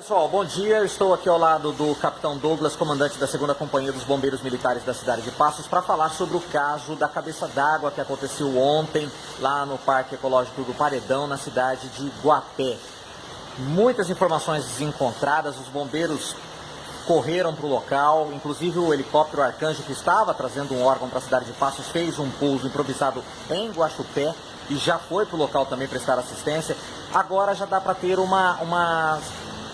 Pessoal, bom dia. Eu estou aqui ao lado do Capitão Douglas, comandante da 2ª Companhia dos Bombeiros Militares da cidade de Passos, para falar sobre o caso da cabeça d'água que aconteceu ontem lá no Parque Ecológico do Paredão, na cidade de Guapé. Muitas informações desencontradas, os bombeiros correram para o local, inclusive o helicóptero Arcanjo, que estava trazendo um órgão para a cidade de Passos, fez um pouso improvisado em Guaxupé e já foi para o local também prestar assistência. Agora já dá para ter uma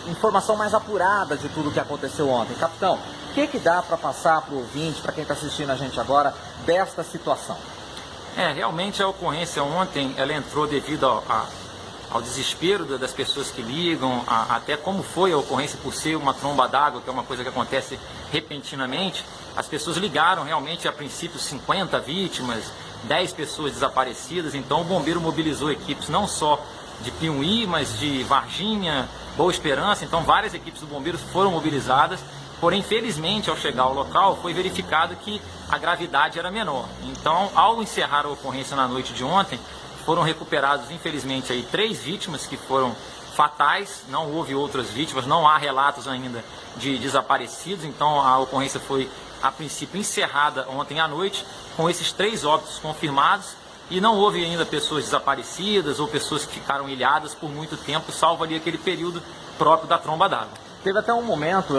informação mais apurada de tudo o que aconteceu ontem. Capitão, o que dá para passar para o ouvinte, para quem está assistindo a gente agora, desta situação? Realmente a ocorrência ontem, ela entrou devido ao desespero das pessoas que ligam, até como foi a ocorrência por ser uma tromba d'água, que é uma coisa que acontece repentinamente. As pessoas ligaram realmente, a princípio, 50 vítimas, 10 pessoas desaparecidas. Então o bombeiro mobilizou equipes não só de Piumhi, mas de Varginha, Boa Esperança. Então várias equipes do bombeiro foram mobilizadas. Porém, infelizmente, ao chegar ao local, foi verificado que a gravidade era menor. Então, ao encerrar a ocorrência na noite de ontem, foram recuperados, infelizmente, aí 3 vítimas que foram fatais. Não houve outras vítimas, não há relatos ainda de desaparecidos. Então, a ocorrência foi, a princípio, encerrada ontem à noite, com esses 3 óbitos confirmados. E não houve ainda pessoas desaparecidas ou pessoas que ficaram ilhadas por muito tempo, salvo ali aquele período próprio da tromba d'água. Teve até um momento,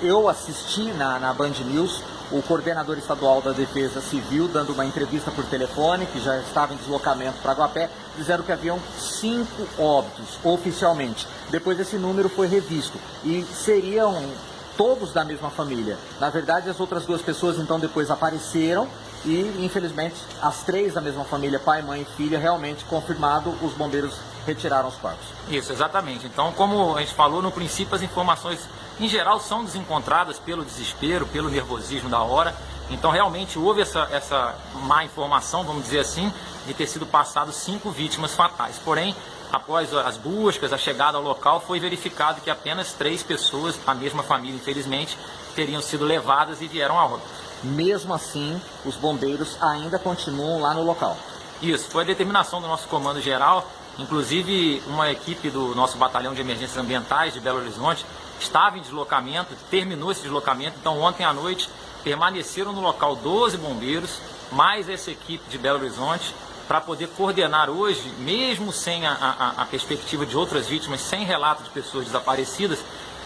eu assisti na Band News, o coordenador estadual da Defesa Civil dando uma entrevista por telefone, que já estava em deslocamento para Guapé, dizendo que haviam 5 óbitos oficialmente. Depois esse número foi revisto e seriam todos da mesma família. Na verdade, as outras 2 pessoas então depois apareceram e, infelizmente, as 3 da mesma família, pai, mãe e filha, realmente confirmado, os bombeiros retiraram os corpos. Isso, exatamente. Então, como a gente falou, no princípio as informações, em geral, são desencontradas pelo desespero, pelo nervosismo da hora. Então, realmente, houve essa má informação, vamos dizer assim, de ter sido passado 5 vítimas fatais. Porém, após as buscas, a chegada ao local, foi verificado que apenas 3 pessoas, a mesma família, infelizmente, teriam sido levadas e vieram a óbito. Mesmo assim, os bombeiros ainda continuam lá no local. Isso, foi a determinação do nosso comando geral. Inclusive, uma equipe do nosso batalhão de emergências ambientais de Belo Horizonte estava em deslocamento, terminou esse deslocamento. Então, ontem à noite, permaneceram no local 12 bombeiros, mais essa equipe de Belo Horizonte, para poder coordenar hoje, mesmo sem a perspectiva de outras vítimas, sem relato de pessoas desaparecidas.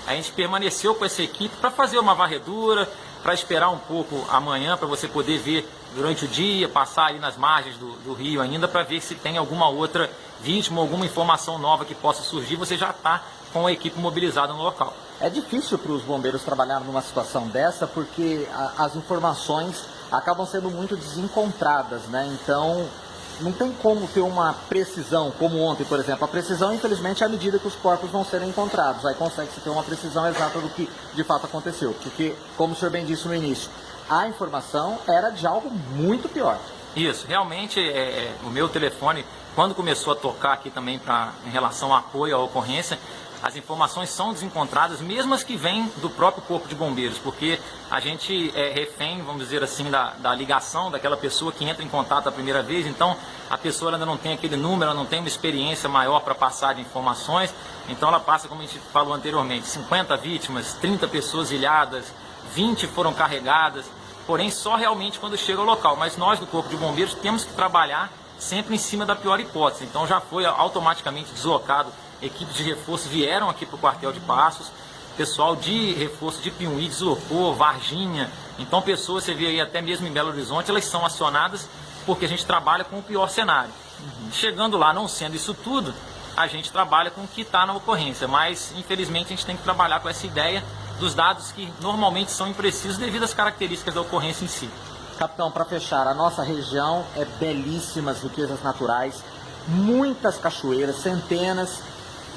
A gente permaneceu com essa equipe para fazer uma varredura, para esperar um pouco amanhã, para você poder ver durante o dia, passar ali nas margens do rio ainda, para ver se tem alguma outra vítima, alguma informação nova que possa surgir. Você já está com a equipe mobilizada no local. É difícil para os bombeiros trabalhar numa situação dessa, porque as informações acabam sendo muito desencontradas, né? Então, não tem como ter uma precisão, como ontem, por exemplo. A precisão, infelizmente, é à medida que os corpos vão serem encontrados. Aí consegue-se ter uma precisão exata do que de fato aconteceu. Porque, como o senhor bem disse no início, a informação era de algo muito pior. Isso, realmente, o meu telefone, quando começou a tocar aqui também em relação ao apoio à ocorrência, as informações são desencontradas, mesmo as que vêm do próprio Corpo de Bombeiros, porque a gente é refém, vamos dizer assim, da ligação daquela pessoa que entra em contato a primeira vez. Então, a pessoa ainda não tem aquele número, ela não tem uma experiência maior para passar de informações. Então, ela passa, como a gente falou anteriormente, 50 vítimas, 30 pessoas ilhadas, 20 foram carregadas, porém só realmente quando chega ao local. Mas nós, do Corpo de Bombeiros, temos que trabalhar sempre em cima da pior hipótese. Então, já foi automaticamente deslocado. Equipes de reforço vieram aqui para o quartel de Passos, pessoal de reforço de Piumhi deslocou, Varginha. Então pessoas, você vê aí até mesmo em Belo Horizonte, elas são acionadas porque a gente trabalha com o pior cenário. Chegando lá, não sendo isso tudo, a gente trabalha com o que está na ocorrência, mas infelizmente a gente tem que trabalhar com essa ideia dos dados que normalmente são imprecisos devido às características da ocorrência em si. Capitão, para fechar, a nossa região é belíssimas riquezas naturais, muitas cachoeiras, centenas.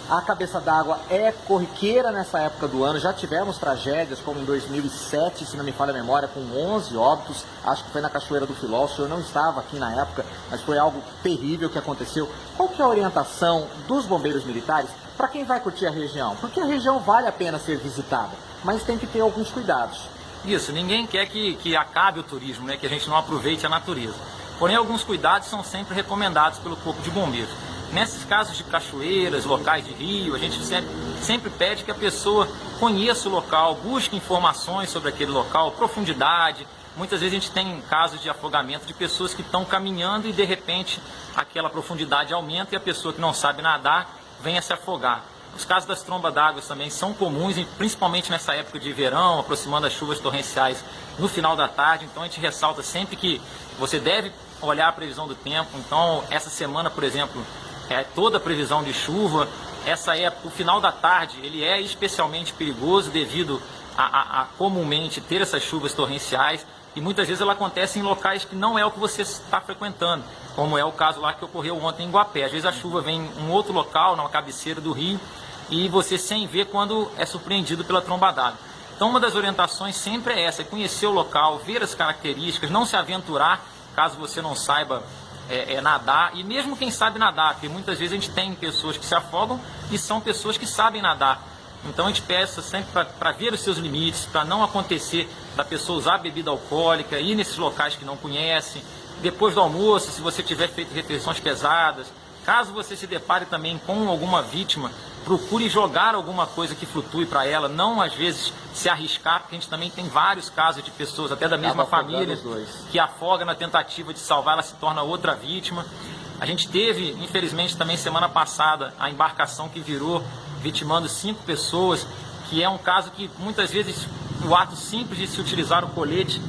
A cabeça d'água é corriqueira nessa época do ano. Já tivemos tragédias, como em 2007, se não me falha a memória, com 11 óbitos. Acho que foi na Cachoeira do Filó. O senhor não estava aqui na época, mas foi algo terrível que aconteceu. Qual que é a orientação dos bombeiros militares para quem vai curtir a região? Porque a região vale a pena ser visitada, mas tem que ter alguns cuidados. Isso, ninguém quer que acabe o turismo, né? Que a gente não aproveite a natureza. Porém, alguns cuidados são sempre recomendados pelo Corpo de Bombeiros. nesses casos de cachoeiras, locais de rio, a gente sempre pede que a pessoa conheça o local, busque informações sobre aquele local, profundidade. Muitas vezes a gente tem casos de afogamento de pessoas que estão caminhando e de repente aquela profundidade aumenta e a pessoa que não sabe nadar vem a se afogar. Os casos das trombas d'água também são comuns, principalmente nessa época de verão, aproximando as chuvas torrenciais no final da tarde. Então a gente ressalta sempre que você deve olhar a previsão do tempo. Então essa semana, por exemplo, é toda a previsão de chuva. Essa época, o final da tarde, ele é especialmente perigoso devido a comumente ter essas chuvas torrenciais. E muitas vezes ela acontece em locais que não é o que você está frequentando, como é o caso lá que ocorreu ontem em Guapé. Às vezes a chuva vem em um outro local, na cabeceira do rio, e você sem ver quando é surpreendido pela tromba d'água. Então uma das orientações sempre é essa, é conhecer o local, ver as características, não se aventurar caso você não saiba nadar, e mesmo quem sabe nadar, porque muitas vezes a gente tem pessoas que se afogam e são pessoas que sabem nadar. Então a gente peça sempre para ver os seus limites, para não acontecer da pessoa usar bebida alcoólica, ir nesses locais que não conhece. Depois do almoço, se você tiver feito refeições pesadas, caso você se depare também com alguma vítima, procure jogar alguma coisa que flutue para ela, não às vezes se arriscar, porque a gente também tem vários casos de pessoas, até da mesma família, que afoga na tentativa de salvar, ela se torna outra vítima. A gente teve, infelizmente, também semana passada, a embarcação que virou, vitimando 5 pessoas, que é um caso que muitas vezes o ato simples de se utilizar o colete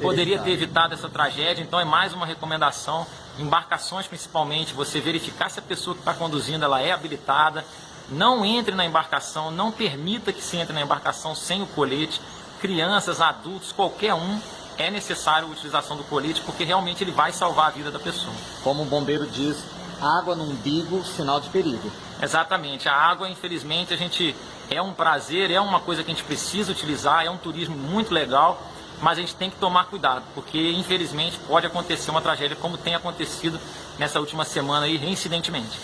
poderia ter evitado essa tragédia. Então é mais uma recomendação, embarcações principalmente, você verificar se a pessoa que está conduzindo ela é habilitada, não entre na embarcação, não permita que se entre na embarcação sem o colete, crianças, adultos, qualquer um, é necessário a utilização do colete, porque realmente ele vai salvar a vida da pessoa. Como o bombeiro diz, água no umbigo, sinal de perigo. Exatamente, a água, infelizmente, é um prazer, é uma coisa que a gente precisa utilizar, é um turismo muito legal, mas a gente tem que tomar cuidado, porque infelizmente pode acontecer uma tragédia como tem acontecido nessa última semana aí, reincidentemente.